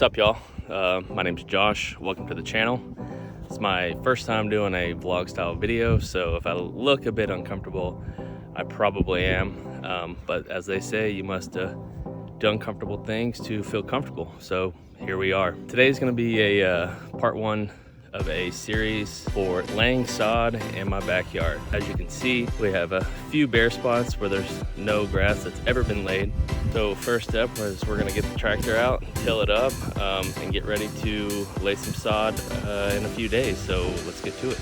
What's up, y'all? My name's Josh. Welcome to the channel. It's my first time doing a vlog style video, so if I look a bit uncomfortable, I probably am. But as they say, you must do uncomfortable things to feel comfortable. So here we are. Today's gonna be a part one of a series for laying sod in my backyard. As you can see, we have a few bare spots where there's no grass that's ever been laid. So first step is we're gonna get the tractor out, till it up, and get ready to lay some sod in a few days. So let's get to it.